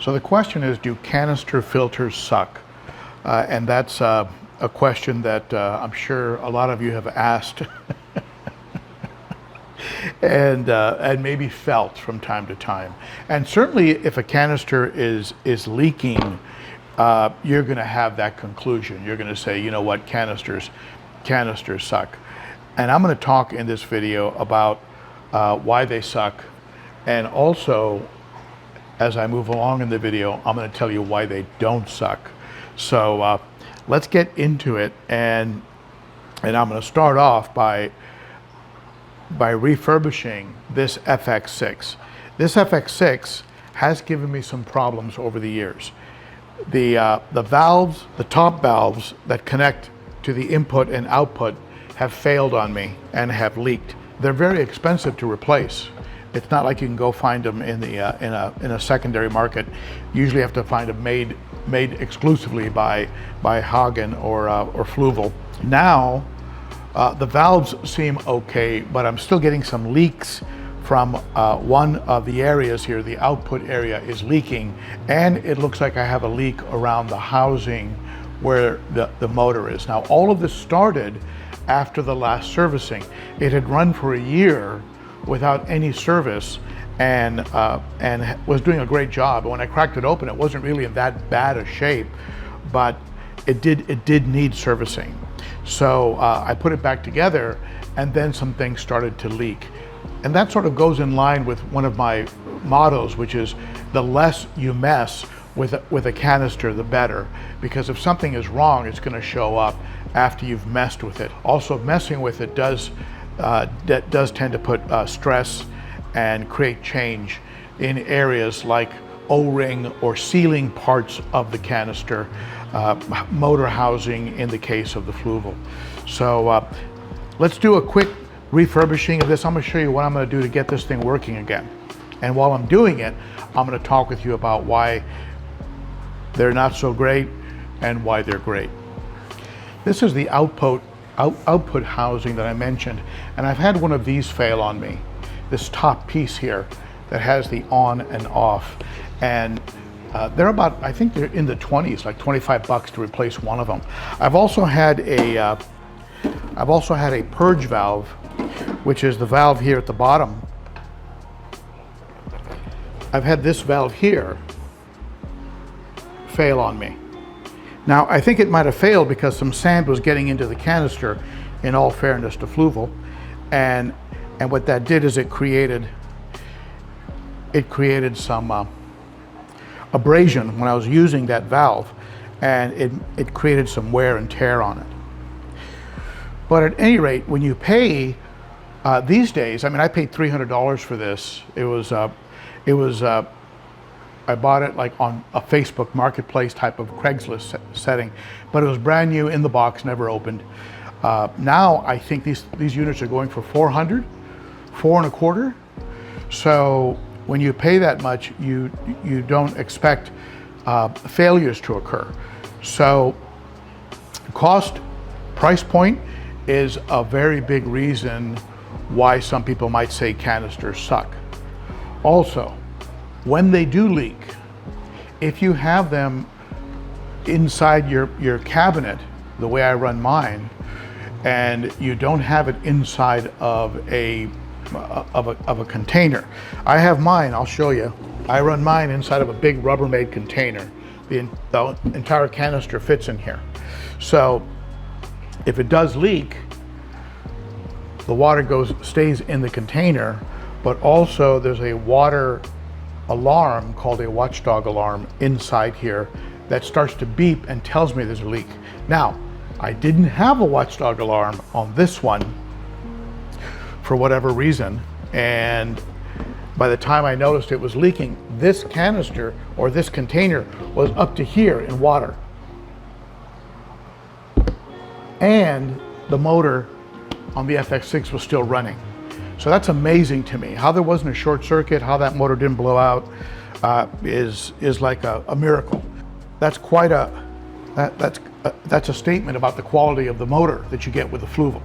So the question is, do canister filters suck? And that's a question that I'm sure a lot of you have asked and maybe felt from time to time. And certainly if a canister is leaking, you're going to have that conclusion. You're going to say, you know what, canisters suck. And I'm going to talk in this video about why they suck, and also, as I move along in the video, I'm going to tell you why they don't suck. So let's get into it, and I'm going to start off by refurbishing this FX-6. This FX-6 has given me some problems over the years. The valves, the top valves that connect to the input and output have failed on me and have leaked. They're very expensive to replace. It's not like you can go find them in a secondary market. Usually you have to find them made exclusively by Hagen or Fluval. Now the valves seem okay, but I'm still getting some leaks from one of the areas here. The output area is leaking, and it looks like I have a leak around the housing where the motor is. Now all of this started after the last servicing. It had run for a year without any service and was doing a great job. When I cracked it open, it wasn't really in that bad a shape, but it did need servicing. So I put it back together, and then some things started to leak. And that sort of goes in line with one of my mottos, which is the less you mess with a canister, the better. Because if something is wrong, it's going to show up after you've messed with it. Also, messing with it does tend to put stress and create change in areas like O-ring or sealing parts of the canister, motor housing in the case of the Fluval. So let's do a quick refurbishing of this. I'm going to show you what I'm going to do to get this thing working again. And while I'm doing it, I'm going to talk with you about why they're not so great and why they're great. This is the output housing that I mentioned, and I've had one of these fail on me. This top piece here that has the on and off, and they're about, I think they're in the 20s, like 25 bucks to replace one of them. I've also had a purge valve, which is the valve here at the bottom. I've had this valve here fail on me. Now, I think it might have failed because some sand was getting into the canister, in all fairness to Fluval, and what that did is it created some abrasion when I was using that valve, and it created some wear and tear on it. But at any rate, when you pay these days, I mean, I paid $300 for this. I bought it like on a Facebook marketplace type of Craigslist setting, but it was brand new in the box, never opened. Now I think these units are going for $400, $425. So when you pay that much, you don't expect failures to occur. So cost, price point is a very big reason why some people might say canisters suck. Also, when they do leak, if you have them inside your cabinet, the way I run mine, and you don't have it inside of a container. I have mine, I'll show you. I run mine inside of a big Rubbermaid container. The entire canister fits in here. So if it does leak, the water stays in the container, but also there's a water alarm called a watchdog alarm inside here that starts to beep and tells me there's a leak. Now, I didn't have a watchdog alarm on this one for whatever reason, and by the time I noticed it was leaking, this canister or this container was up to here in water, and the motor on the FX-6 was still running. So that's amazing to me. How there wasn't a short circuit, how that motor didn't blow out, is like a miracle. That's quite that's a statement about the quality of the motor that you get with the Fluval.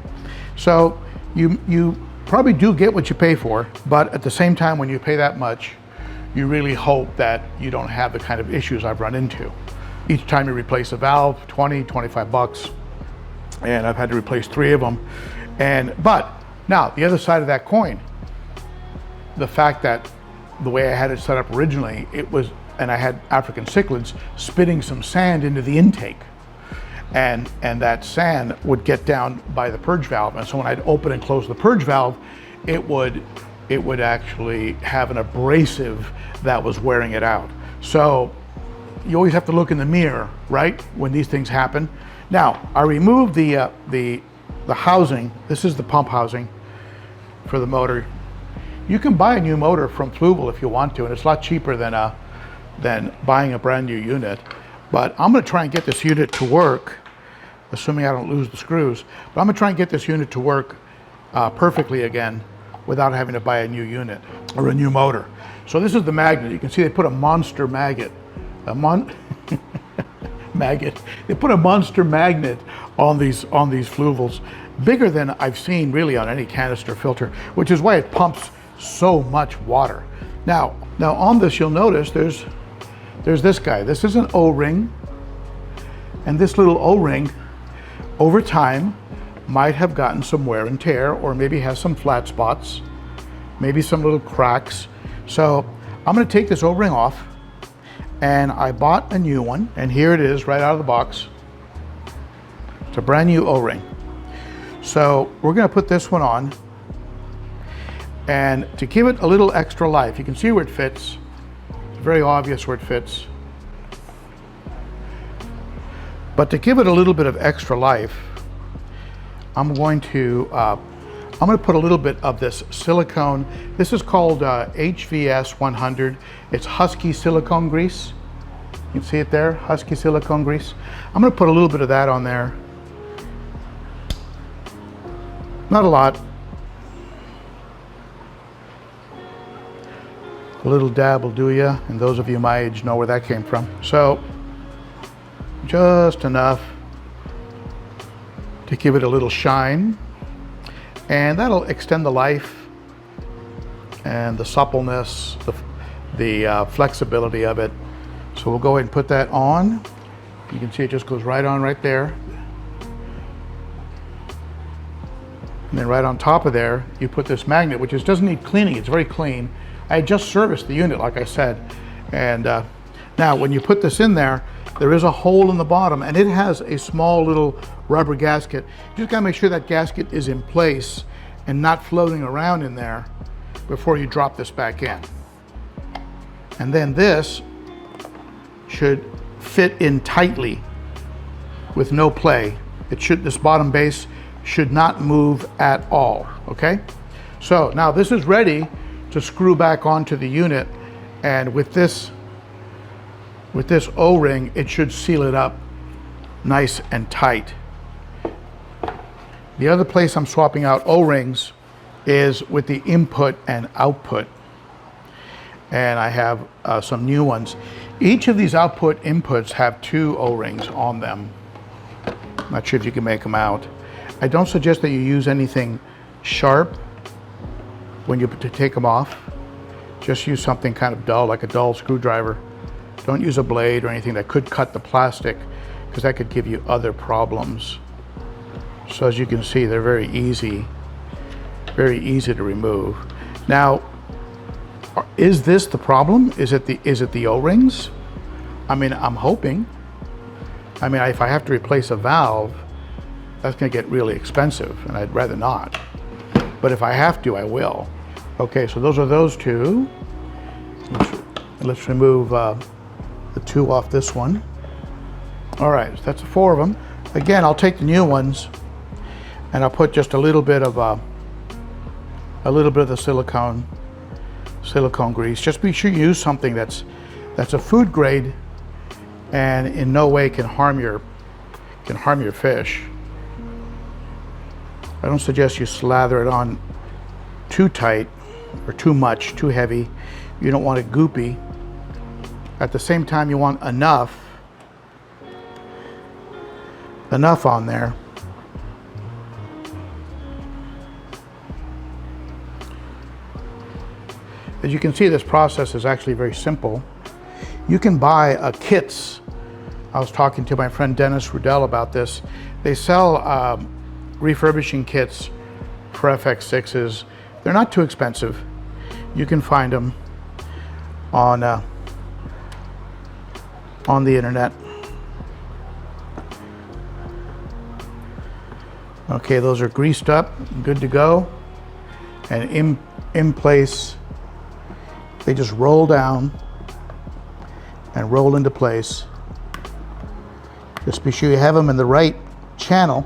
So you probably do get what you pay for, but at the same time, when you pay that much, you really hope that you don't have the kind of issues I've run into. Each time you replace a valve, 20, 25 bucks, and I've had to replace 3 of them. But now, the other side of that coin, the fact that the way I had it set up originally, and I had African cichlids spitting some sand into the intake. And that sand would get down by the purge valve. And so when I'd open and close the purge valve, it would actually have an abrasive that was wearing it out. So you always have to look in the mirror, right, when these things happen. Now, I removed the housing. This is the pump housing for the motor. You can buy a new motor from Fluval if you want to, and it's a lot cheaper than buying a brand new unit. But I'm going to try and get this unit to work, assuming I don't lose the screws. But I'm going to try and get this unit to work perfectly again without having to buy a new unit or a new motor. So this is the magnet. You can see they put a monster magnet. Maggot. They put a monster magnet on these Fluvals, bigger than I've seen really on any canister filter, which is why it pumps so much water. Now on this, you'll notice there's this guy. This is an O-ring, and this little O-ring over time might have gotten some wear and tear, or maybe has some flat spots, maybe some little cracks. So I'm going to take this O-ring off, and I bought a new one, and here it is right out of the box. It's a brand new O-ring. So we're going to put this one on, and to give it a little extra life, you can see where it fits. It's very obvious where it fits. But to give it a little bit of extra life, I'm going to put a little bit of this silicone. This is called HVS 100. It's Husky silicone grease. You can see it there, Husky silicone grease. I'm going to put a little bit of that on there. Not a lot. A little dab will do ya, and those of you my age know where that came from. So, just enough to give it a little shine, and that'll extend the life and the suppleness, the flexibility of it. So we'll go ahead and put that on. You can see it just goes right on right there. And then right on top of there, you put this magnet, which doesn't need cleaning. It's very clean. I had just serviced the unit, like I said. And now when you put this in there, there is a hole in the bottom, and it has a small little rubber gasket. You just gotta make sure that gasket is in place and not floating around in there before you drop this back in. And then this should fit in tightly with no play. This bottom base should not move at all, okay? So now this is ready to screw back onto the unit, and with this O-ring, it should seal it up nice and tight. The other place I'm swapping out O-rings is with the input and output, and I have some new ones. Each of these output inputs have 2 O-rings on them. I'm not sure if you can make them out. I don't suggest that you use anything sharp when you take them off. Just use something kind of dull, like a dull screwdriver. Don't use a blade or anything that could cut the plastic, because that could give you other problems. So as you can see, they're very easy to remove. Now, is this the problem? Is it the O-rings? I mean, I'm hoping. I mean, if I have to replace a valve, that's going to get really expensive, and I'd rather not. But if I have to, I will. Okay, so those are those 2. Let's remove the 2 off this one. All right, so that's 4 of them. Again, I'll take the new ones, and I'll put just a little bit of the silicone grease. Just be sure you use something that's a food grade and in no way can harm your fish. I don't suggest you slather it on too tight or too much, too heavy. You don't want it goopy. At the same time, you want enough on there As you can see, this process is actually very simple. You can buy kits. I was talking to my friend Dennis Rudell about this. They sell refurbishing kits for FX6s. They're not too expensive. You can find them on the internet. Okay, those are greased up, good to go, and in place. They just roll down and roll into place. Just be sure you have them in the right channel.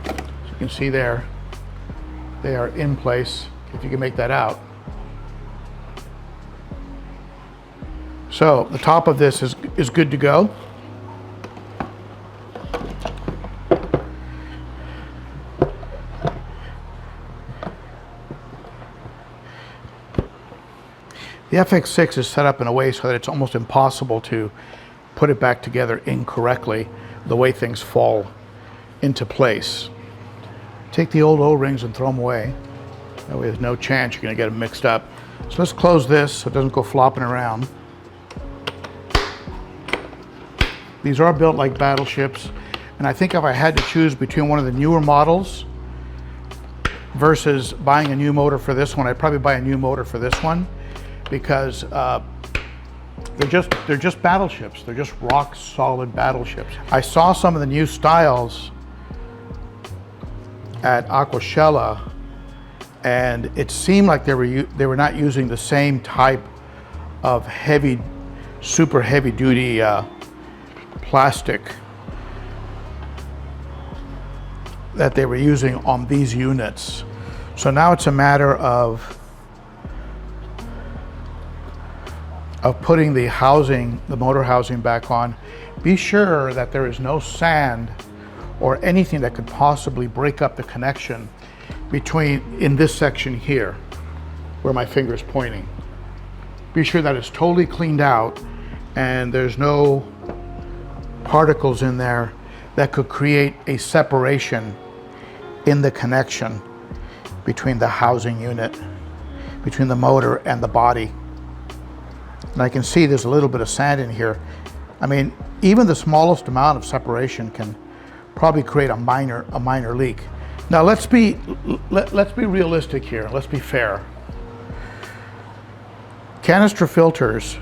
As you can see there, they are in place, if you can make that out. So the top of this is good to go. The FX6 is set up in a way so that it's almost impossible to put it back together incorrectly, the way things fall into place. Take the old O-rings and throw them away. That way there's no chance you're going to get them mixed up. So let's close this so it doesn't go flopping around. These are built like battleships, and I think if I had to choose between one of the newer models versus buying a new motor for this one, I'd probably buy a new motor for this one, because they're just battleships. They're just rock solid battleships. I saw some of the new styles at Aquashella, and it seemed like they were not using the same type of super heavy duty plastic that they were using on these units. So now it's a matter of putting the housing, the motor housing back on. Be sure that there is no sand or anything that could possibly break up the connection in this section here, where my finger is pointing. Be sure that it's totally cleaned out and there's no particles in there that could create a separation in the connection between the housing unit, between the motor and the body. And I can see there's a little bit of sand in here. I mean, even the smallest amount of separation can probably create a minor leak. Now let's be realistic here. Let's be fair. Canister filters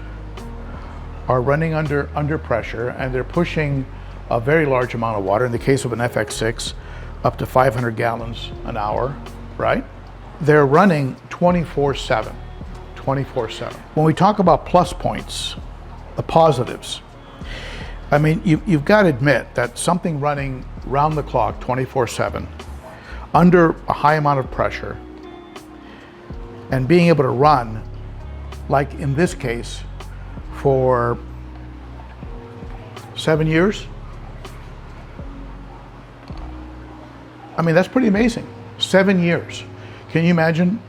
are running under pressure, and they're pushing a very large amount of water. In the case of an FX6, up to 500 gallons an hour, right? They're running 24/7. 24/7. When we talk about plus points, the positives, I mean, you've got to admit that something running round the clock 24/7 under a high amount of pressure and being able to run, like in this case, for 7 years, I mean, that's pretty amazing. 7 years. Can you imagine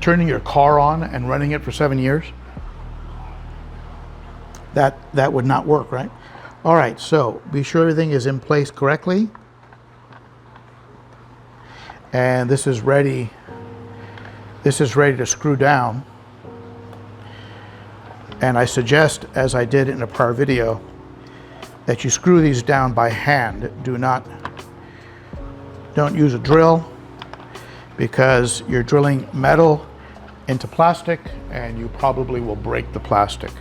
turning your car on and running it for 7 years? That would not work, right? All right, so be sure everything is in place correctly. And this is ready to screw down. And I suggest, as I did in a prior video, that you screw these down by hand. Don't use a drill, because you're drilling metal into plastic and you probably will break the plastic.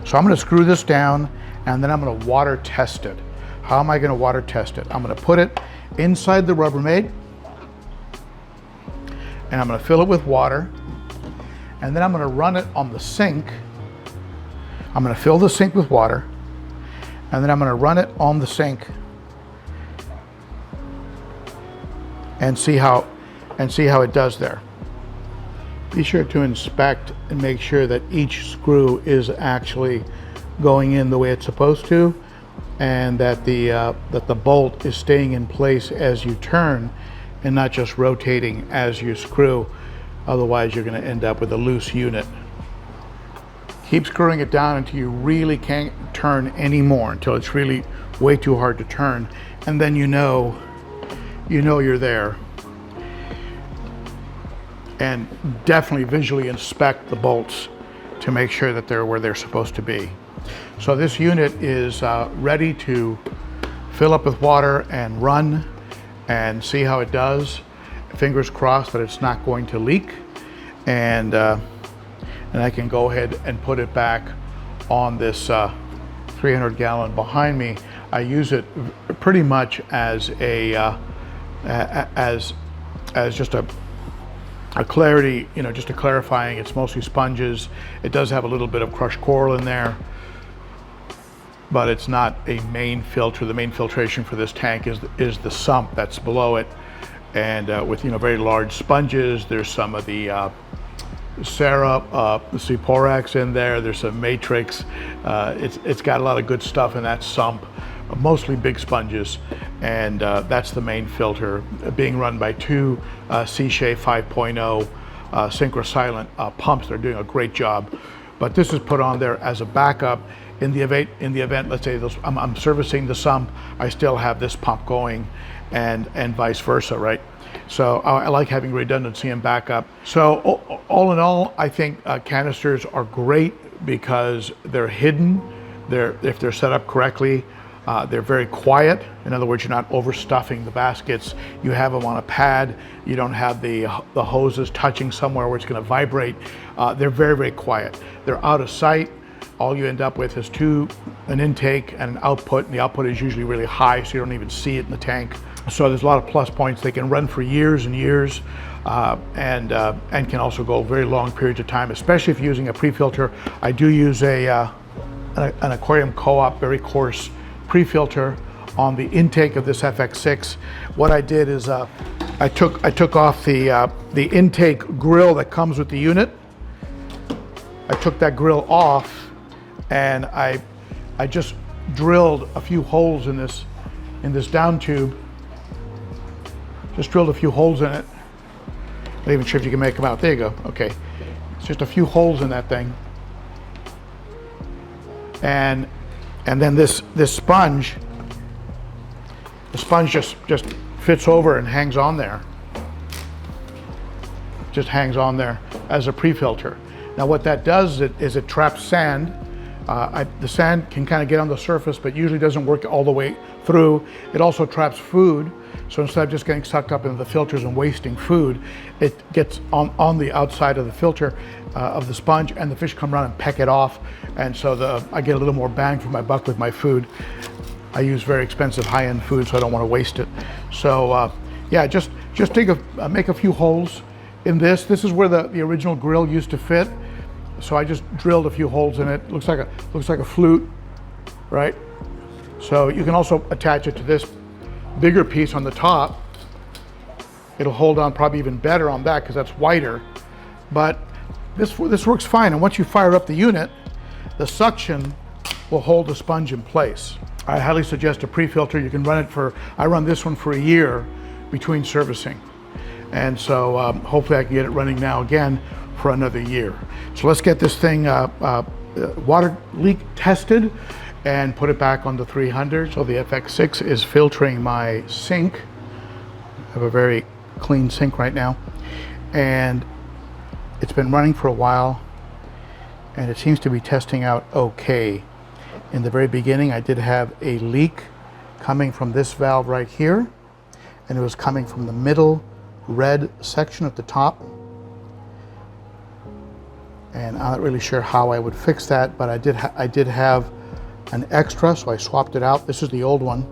So I'm going to screw this down, and then I'm going to water test it. How am I going to water test it? I'm going to put it inside the Rubbermaid, and I'm going to fill it with water, and then I'm going to run it on the sink. I'm going to fill the sink with water, and then I'm going to run it on the sink and see how it does there. Be sure to inspect and make sure that each screw is actually going in the way it's supposed to, and that the bolt is staying in place as you turn and not just rotating as you screw. Otherwise, you're going to end up with a loose unit. Keep screwing it down until you really can't turn anymore, until it's really way too hard to turn, and then you know you're there. and definitely visually inspect the bolts to make sure that they're where they're supposed to be. So this unit is ready to fill up with water and run and see how it does. Fingers crossed that it's not going to leak, and I can go ahead and put it back on this 300-gallon behind me. I use it pretty much as a as just a clarity, you know, just a clarifying. It's mostly sponges. It does have a little bit of crushed coral in there, but it's not a main filter. The main filtration for this tank is the sump that's below it, and with, you know, very large sponges. There's some of the syrup, the Ciporax in there. There's some matrix. It's got a lot of good stuff in that sump, mostly big sponges, and that's the main filter, being run by two Cichlids 5.0 synchro-silent pumps. They're doing a great job, but this is put on there as a backup. In the event, let's say I'm servicing the sump, I still have this pump going, and vice versa, right? So I like having redundancy and backup. So all in all, I think canisters are great because they're hidden. If they're set up correctly, they're very quiet. In other words, you're not overstuffing the baskets. You have them on a pad. You don't have the hoses touching somewhere where it's going to vibrate. They're very, very quiet. They're out of sight. All you end up with is an intake and an output, and the output is usually really high, so you don't even see it in the tank. So there's a lot of plus points. They can run for years and years, and can also go very long periods of time, especially if you're using a pre-filter. I do use an aquarium co-op, very coarse pre-filter on the intake of this FX-6. What I did is I took off the intake grill that comes with the unit. I took that grill off, and I just drilled a few holes in this down tube. Just drilled a few holes in it. Not even sure if you can make them out. There you go. Okay, it's just a few holes in that thing, and then this sponge. The sponge just fits over and hangs on there. Just hangs on there as a pre-filter. Now what that does is it traps sand. The sand can kind of get on the surface, but usually doesn't work all the way through. It also traps food. So instead of just getting sucked up into the filters and wasting food, it gets on the outside of the filter of the sponge, and the fish come around and peck it off. And so I get a little more bang for my buck with my food. I use very expensive high-end food, so I don't want to waste it. So yeah, just make a few holes in this. This is where the original grill used to fit. So I just drilled a few holes in it. Looks like a flute, right? So you can also attach it to this bigger piece on the top. It'll hold on probably even better on that because that's wider. But this works fine. And once you fire up the unit, the suction will hold the sponge in place. I highly suggest a pre-filter. You can run it I run this one for a year between servicing. And so hopefully I can get it running now again for another year. So let's get this thing water leak tested and put it back on the 300. So the FX-6 is filtering my sink. I have a very clean sink right now, and it's been running for a while, and it seems to be testing out okay. In the very beginning, I did have a leak coming from this valve right here, and it was coming from the middle red section at the top. And I'm not really sure how I would fix that, but I did have an extra, so I swapped it out. This is the old one,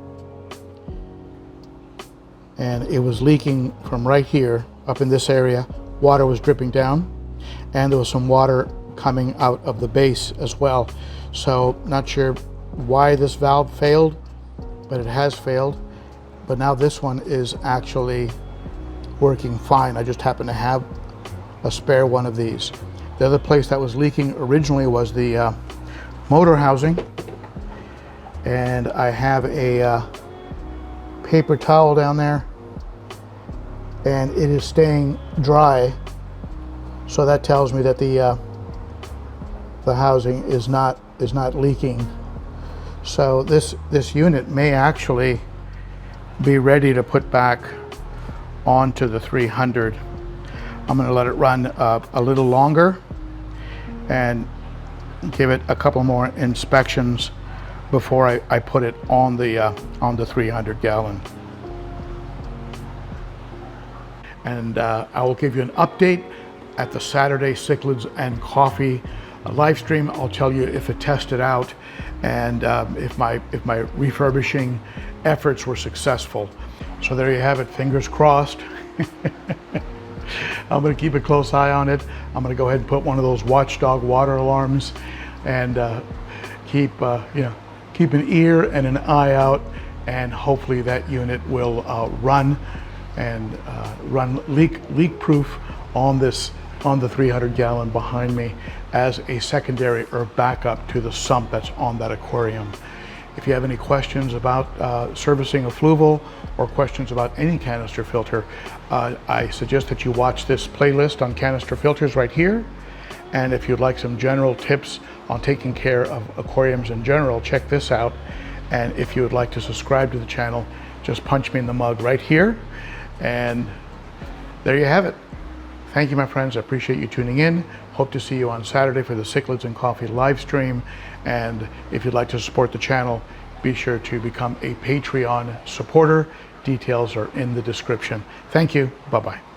and it was leaking from right here up in this area. Water was dripping down, and there was some water coming out of the base as well. So not sure why this valve failed, but it has failed. But now this one is actually working fine. I just happen to have a spare one of these. The other place that was leaking originally was the motor housing, and I have a paper towel down there, and it is staying dry, so that tells me that the housing is not leaking. So this unit may actually be ready to put back onto the 300. I'm going to let it run a little longer and give it a couple more inspections before I put it on the 300 gallon. And I will give you an update at the Saturday Cichlids and Coffee live stream. I'll tell you if it tested out and if my refurbishing efforts were successful. So there you have it, fingers crossed. I'm going to keep a close eye on it. I'm going to go ahead and put one of those watchdog water alarms and keep an ear and an eye out, and hopefully that unit will run leak proof on the 300 gallon behind me as a secondary or backup to the sump that's on that aquarium. If you have any questions about servicing a Fluval or questions about any canister filter, I suggest that you watch this playlist on canister filters right here. And if you'd like some general tips on taking care of aquariums in general, check this out. And if you would like to subscribe to the channel, just punch me in the mug right here. And there you have it. Thank you, my friends. I appreciate you tuning in. Hope to see you on Saturday for the Cichlids and Coffee live stream. And if you'd like to support the channel, be sure to become a Patreon supporter. Details are in the description. Thank you. Bye-bye.